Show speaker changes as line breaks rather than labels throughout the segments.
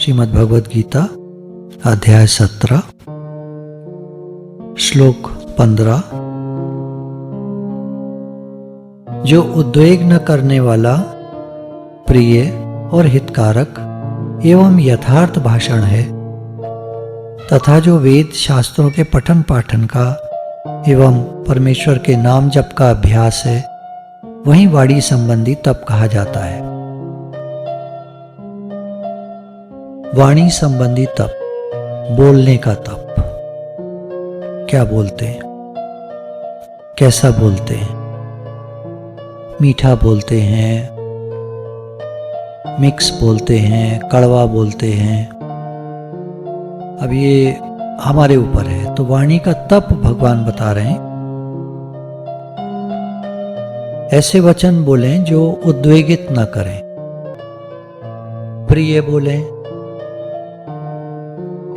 श्रीमद् भगवद गीता अध्याय 17 श्लोक 15। जो उद्वेग न करने वाला, प्रिय और हितकारक एवं यथार्थ भाषण है तथा जो वेद शास्त्रों के पठन पाठन का एवं परमेश्वर के नाम जप का अभ्यास है, वही वाणी संबंधी तप कहा जाता है। वाणी संबंधी तप, बोलने का तप। क्या बोलते हैं, कैसा बोलते हैं? मीठा बोलते हैं, मिक्स बोलते हैं, कड़वा बोलते हैं। अब ये हमारे ऊपर है। तो वाणी का तप भगवान बता रहे हैं। ऐसे वचन बोलें जो उद्वेगित न करें, प्रिय बोलें,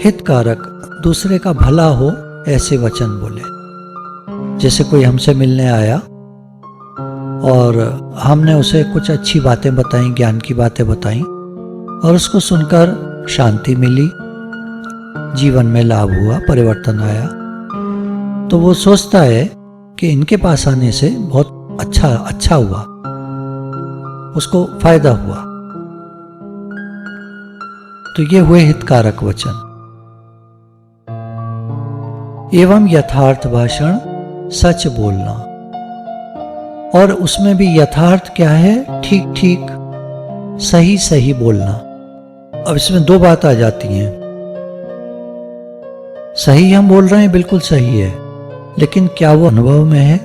हितकारक, दूसरे का भला हो ऐसे वचन बोले। जैसे कोई हमसे मिलने आया और हमने उसे कुछ अच्छी बातें बताई, ज्ञान की बातें बताई, और उसको सुनकर शांति मिली, जीवन में लाभ हुआ, परिवर्तन आया, तो वो सोचता है कि इनके पास आने से बहुत अच्छा हुआ, उसको फायदा हुआ। तो ये हुए हितकारक वचन। एवं यथार्थ भाषण, सच बोलना, और उसमें भी यथार्थ क्या है? ठीक ठीक, सही सही बोलना। अब इसमें दो बात आ जाती हैं। सही हम बोल रहे हैं, बिल्कुल सही है, लेकिन क्या वो अनुभव में है?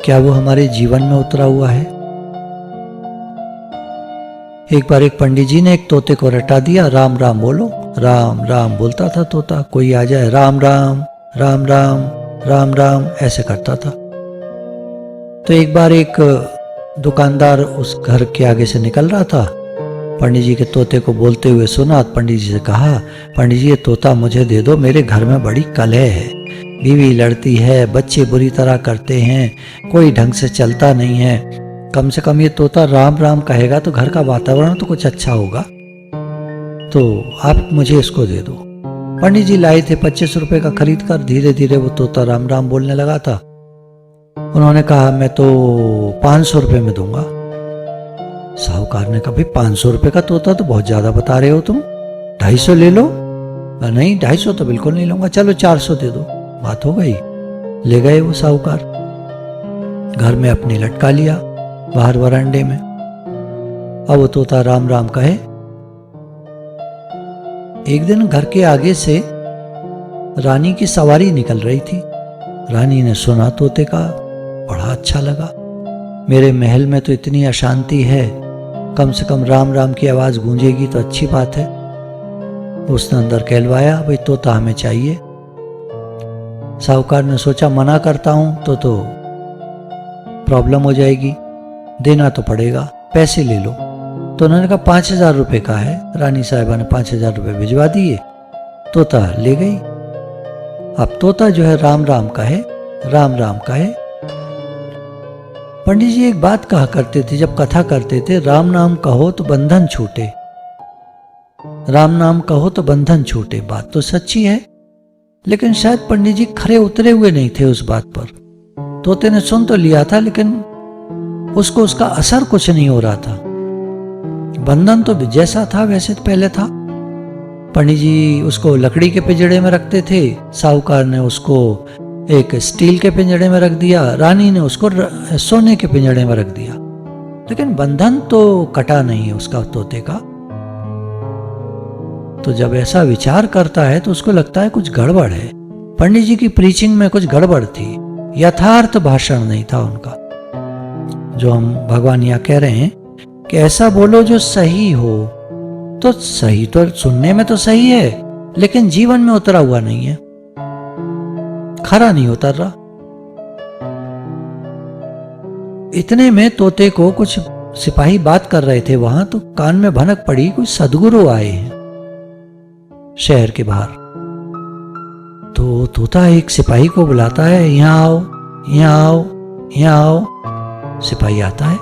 क्या वो हमारे जीवन में उतरा हुआ है? एक बार एक पंडित जी ने एक तोते को रटा दिया, राम राम बोलो। राम राम बोलता था तोता। कोई आ जाए, राम राम राम राम राम राम ऐसे करता था। तो एक बार एक दुकानदार उस घर के आगे से निकल रहा था, पंडित जी के तोते को बोलते हुए सुना। पंडित जी से कहा, पंडित जी ये तोता मुझे दे दो, मेरे घर में बड़ी कलह है, बीवी लड़ती है, बच्चे बुरी तरह करते हैं, कोई ढंग से चलता नहीं है। कम से कम ये तोता राम राम कहेगा तो घर का वातावरण तो कुछ अच्छा होगा, तो आप मुझे इसको दे दो। पंडित जी लाए थे 25 रुपए का, खरीद कर धीरे धीरे वो तोता राम राम बोलने लगा था। उन्होंने कहा, मैं तो 500 रुपए में दूंगा। साहूकार ने कहा, भाई 500 रुपए का तोता तो बहुत ज्यादा बता रहे हो तुम, 250 ले लो। नहीं 250 तो बिल्कुल नहीं लूंगा, चलो 400 दे दो। बात हो गई। ले गए वो साहूकार, घर में अपनी लटका लिया बाहर वरांडे में। अब वो तोता राम राम कहे। एक दिन घर के आगे से रानी की सवारी निकल रही थी। रानी ने सुना तोते का, बड़ा अच्छा लगा। मेरे महल में तो इतनी अशांति है, कम से कम राम राम की आवाज गूंजेगी तो अच्छी बात है। उसने अंदर कहलवाया, भाई तोता हमें चाहिए। साहूकार ने सोचा, मना करता हूं तो प्रॉब्लम हो जाएगी, देना तो पड़ेगा, पैसे ले लो। तो उन्होंने कहा 5000 रुपए का है। रानी साहिबा ने 5000 रुपए भिजवा दिए, तोता ले गई। अब तोता जो है राम राम कहे, राम राम कहे। पंडित जी एक बात कहा करते थे जब कथा करते थे, राम नाम कहो तो बंधन छूटे, राम नाम कहो तो बंधन छूटे। बात तो सच्ची है, लेकिन शायद पंडित जी खरे उतरे हुए नहीं थे उस बात पर। तोते ने सुन तो लिया था, लेकिन उसको उसका असर कुछ नहीं हो रहा था। बंधन तो जैसा था वैसे तो पहले था। पंडित जी उसको लकड़ी के पिंजड़े में रखते थे, साहूकार ने उसको एक स्टील के पिंजड़े में रख दिया, रानी ने उसको सोने के पिंजड़े में रख दिया, लेकिन बंधन तो कटा नहीं है उसका, तोते का। तो जब ऐसा विचार करता है तो उसको लगता है कुछ गड़बड़ है। पंडित जी की प्रीचिंग में कुछ गड़बड़ थी, यथार्थ भाषण नहीं था उनका। जो हम भगवान यहाँ कह रहे हैं कि ऐसा बोलो जो सही हो। तो सही तो सुनने में तो सही है, लेकिन जीवन में उतरा हुआ नहीं है, खरा नहीं उतर रहा। इतने में तोते को कुछ सिपाही बात कर रहे थे वहां, तो कान में भनक पड़ी, कुछ सदगुरु आए हैं शहर के बाहर। तो तोता एक सिपाही को बुलाता है, यहाँ आओ, यहाँ आओ, यहाँ आओ। सिपाही आता है,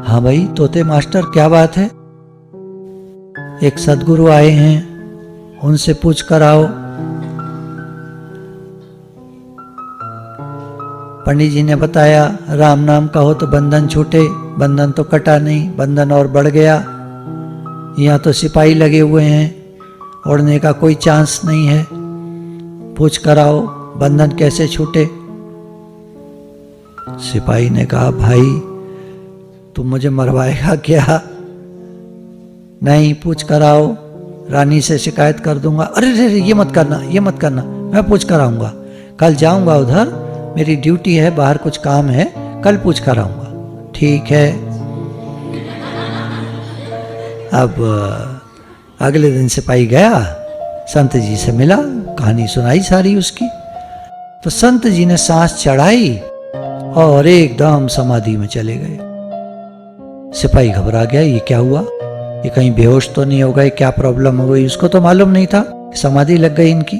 हाँ भाई तोते मास्टर क्या बात है? एक सदगुरु आए हैं, उनसे पूछ कर आओ। पंडित जी ने बताया, राम नाम कहो तो बंधन छूटे। बंधन तो कटा नहीं, बंधन और बढ़ गया। यहाँ तो सिपाही लगे हुए हैं, उड़ने का कोई चांस नहीं है। पूछ कर आओ बंधन कैसे छूटे। सिपाही ने कहा, भाई तुम मुझे मरवाएगा क्या? नहीं, पूछ कर आओ, रानी से शिकायत कर दूंगा। अरे रे ये मत करना, ये मत करना, मैं पूछ कर आऊंगा। कल जाऊंगा उधर, मेरी ड्यूटी है, बाहर कुछ काम है, कल पूछ कर आऊंगा। ठीक है। अब अगले दिन सिपाही गया, संत जी से मिला, कहानी सुनाई सारी उसकी। तो संत जी ने सांस चढ़ाई और एकदम समाधि में चले गए। सिपाही घबरा गया, ये क्या हुआ? ये कहीं बेहोश तो नहीं हो गए? क्या प्रॉब्लम हो गई? उसको तो मालूम नहीं था, समाधि लग गई इनकी।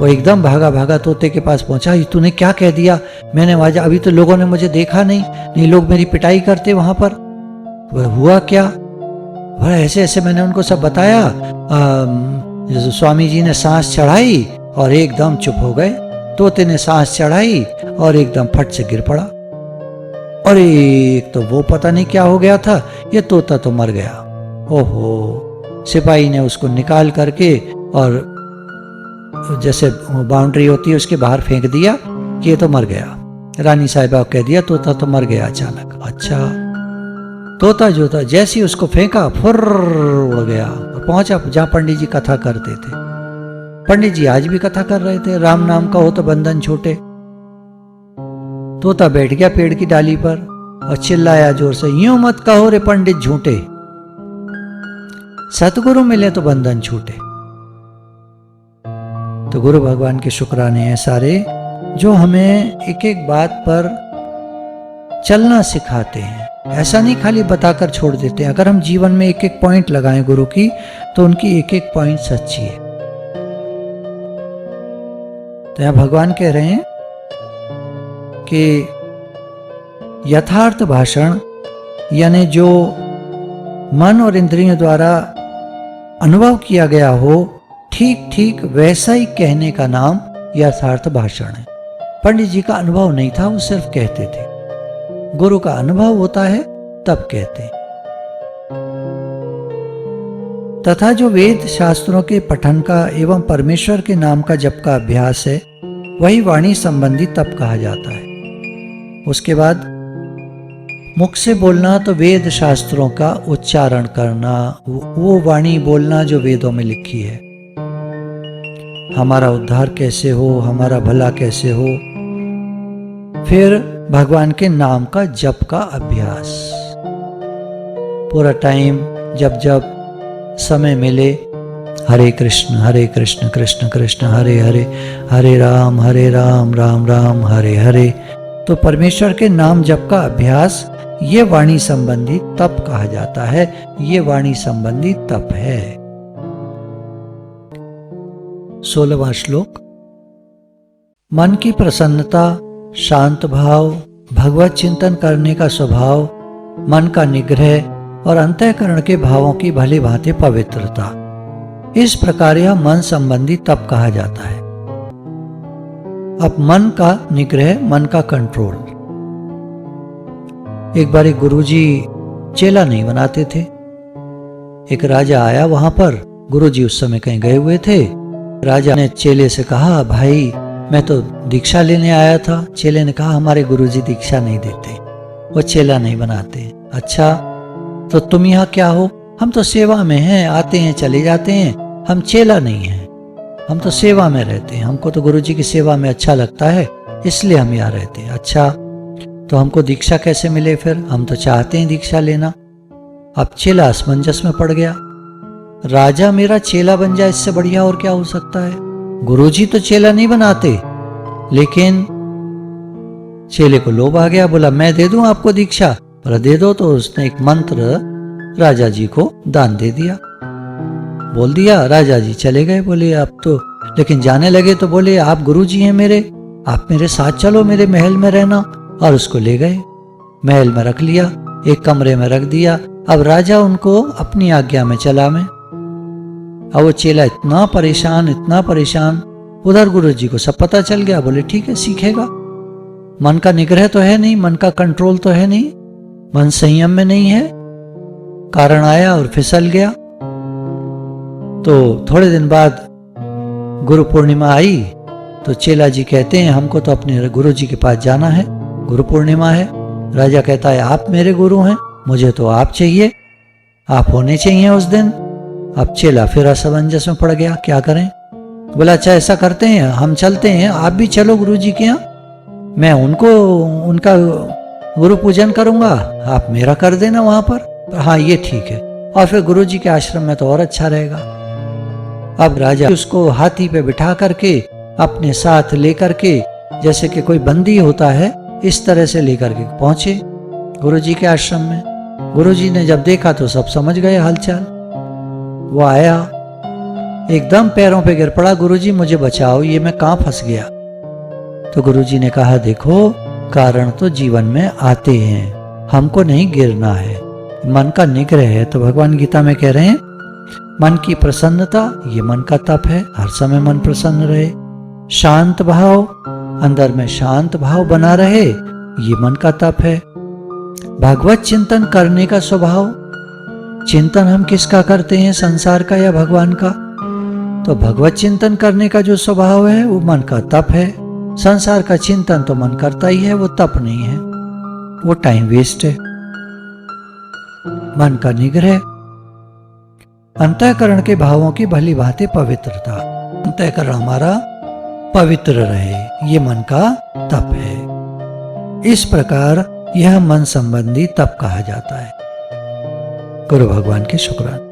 वो एकदम भागा भागा तोते के पास पहुंचा। ये तूने क्या कह दिया? मैंने आवाज, अभी तो लोगों ने मुझे देखा नहीं, लोग मेरी पिटाई करते वहां पर। वह हुआ क्या? वह ऐसे ऐसे मैंने उनको सब बताया। स्वामी जी ने सांस चढ़ाई और एकदम चुप हो गए। तोते ने सांस चढ़ाई और एकदम फट से गिर पड़ा। और एक तो वो पता नहीं क्या हो गया था, ये तोता तो मर गया। ओहो। सिपाही ने उसको निकाल करके और जैसे बाउंड्री होती है उसके बाहर फेंक दिया कि ये तो मर गया। रानी साहिबा को कह दिया तोता तो मर गया अचानक। अच्छा। तोता जो था जैसे ही उसको फेंका, फुर्र उड़ गया और पहुंचा जहां पंडित जी कथा करते थे। पंडित जी आज भी कथा कर रहे थे, राम नाम का हो तो बंधन छूटे। तोता बैठ गया पेड़ की डाली पर और चिल्लाया जोर से, यूं मत कहो रे पंडित झूठे, सतगुरु मिले तो बंधन छूटे। तो गुरु भगवान के शुक्राने हैं सारे, जो हमें एक एक बात पर चलना सिखाते हैं। ऐसा नहीं खाली बताकर छोड़ देते हैं। अगर हम जीवन में एक एक पॉइंट लगाएं गुरु की, तो उनकी एक एक पॉइंट सच्ची है। तो यहां भगवान कह रहे हैं कि यथार्थ भाषण, यानी जो मन और इंद्रियों द्वारा अनुभव किया गया हो, ठीक ठीक वैसा ही कहने का नाम यथार्थ भाषण है। पंडित जी का अनुभव नहीं था, वो सिर्फ कहते थे। गुरु का अनुभव होता है तब कहते हैं। तथा जो वेद शास्त्रों के पठन का एवं परमेश्वर के नाम का जप का अभ्यास है, वही वाणी संबंधी तप कहा जाता है। उसके बाद मुख से बोलना तो वेद शास्त्रों का उच्चारण करना, वो वाणी बोलना जो वेदों में लिखी है। हमारा उद्धार कैसे हो, हमारा भला कैसे हो। फिर भगवान के नाम का जप का अभ्यास, पूरा टाइम जब जब समय मिले, हरे कृष्ण कृष्ण कृष्ण हरे हरे, हरे राम राम राम हरे हरे। तो परमेश्वर के नाम जप का अभ्यास, ये वाणी संबंधी तप कहा जाता है। ये वाणी संबंधी तप है। 16वां श्लोक। मन की प्रसन्नता, शांत भाव, भगवत चिंतन करने का स्वभाव, मन का निग्रह और अंतःकरण के भावों की भली भांति पवित्रता, इस प्रकार यह मन संबंधी तप कहा जाता है। अब मन का निग्रह, मन का कंट्रोल। एक बार एक गुरुजी चेला नहीं बनाते थे। एक राजा आया वहां पर, गुरुजी उस समय कहीं गए हुए थे। राजा ने चेले से कहा, भाई मैं तो दीक्षा लेने आया था। चेले ने कहा, हमारे गुरुजी दीक्षा नहीं देते, वो चेला नहीं बनाते। अच्छा, तो तुम यहाँ क्या हो? हम तो सेवा में हैं, आते हैं चले जाते हैं, हम चेला नहीं हैं, हम तो सेवा में रहते हैं। हमको तो गुरुजी की सेवा में अच्छा लगता है, इसलिए हम यहाँ रहते हैं। अच्छा, तो हमको दीक्षा कैसे मिले? फिर हम तो चाहते हैं दीक्षा लेना। अब चेला असमंजस में पड़ गया। राजा मेरा चेला बन जाए, इससे बढ़िया और क्या हो सकता है? गुरुजी तो चेला नहीं बनाते। लेकिन चेले को लोभ आ गया, बोला मैं दे दूं आपको दीक्षा। बोला दे दो। तो उसने एक मंत्र राजा जी को दान दे दिया, बोल दिया। राजा जी चले गए, बोले आप तो, लेकिन जाने लगे तो बोले आप गुरुजी हैं मेरे, आप मेरे साथ चलो, मेरे महल में रहना। और उसको ले गए, महल में रख लिया, एक कमरे में रख दिया। अब राजा उनको अपनी आज्ञा में चला में, अब वो चेला इतना परेशान, उधर गुरु जी को सब पता चल गया। बोले ठीक है, सीखेगा। मन का निग्रह तो है नहीं, मन का कंट्रोल तो है नहीं, मन संयम में नहीं है, कारण आया और फिसल गया। तो थोड़े दिन बाद गुरु पूर्णिमा आई तो चेला जी कहते हैं हमको तो अपने गुरु जी के पास जाना है, गुरु पूर्णिमा है। राजा कहता है आप मेरे गुरु हैं, मुझे तो आप चाहिए, आप होने चाहिए उस दिन। अब चेला फिर असमंजस में पड़ गया, क्या करें। बोला अच्छा ऐसा करते हैं, हम चलते हैं, आप भी चलो गुरु जी के यहाँ, मैं उनका गुरु पूजन करूंगा, आप मेरा कर देना वहां पर। हाँ ये ठीक है, और फिर गुरु जी के आश्रम में तो और अच्छा रहेगा। अब राजा उसको हाथी पे बिठा करके अपने साथ लेकर के, जैसे कि कोई बंदी होता है, इस तरह से लेकर के पहुंचे गुरु जी के आश्रम में। गुरु जी ने जब देखा तो सब समझ गए हालचाल। वो आया, एकदम पैरों पे गिर पड़ा, गुरु जी मुझे बचाओ, ये मैं कहाँ फंस गया। तो गुरु जी ने कहा देखो, कारण तो जीवन में आते हैं, हमको नहीं गिरना है, मन का निग्रह है। तो भगवान गीता में कह रहे हैं मन की प्रसन्नता ये मन का तप है, हर समय मन प्रसन्न रहे। शांत भाव, अंदर में शांत भाव बना रहे, ये मन का तप है। भगवत चिंतन करने का स्वभाव, चिंतन हम किसका करते हैं, संसार का या भगवान का। तो भगवत चिंतन करने का जो स्वभाव है वो मन का तप है। संसार का चिंतन तो मन करता ही है, वो तप नहीं है, वो टाइम वेस्ट है। मन का निग्रह, अंतःकरण के भावों की भली भांति पवित्रता, अंतःकरण हमारा पवित्र रहे, ये मन का तप है। इस प्रकार यह मन संबंधी तप कहा जाता है। गुरु भगवान के शुक्राना।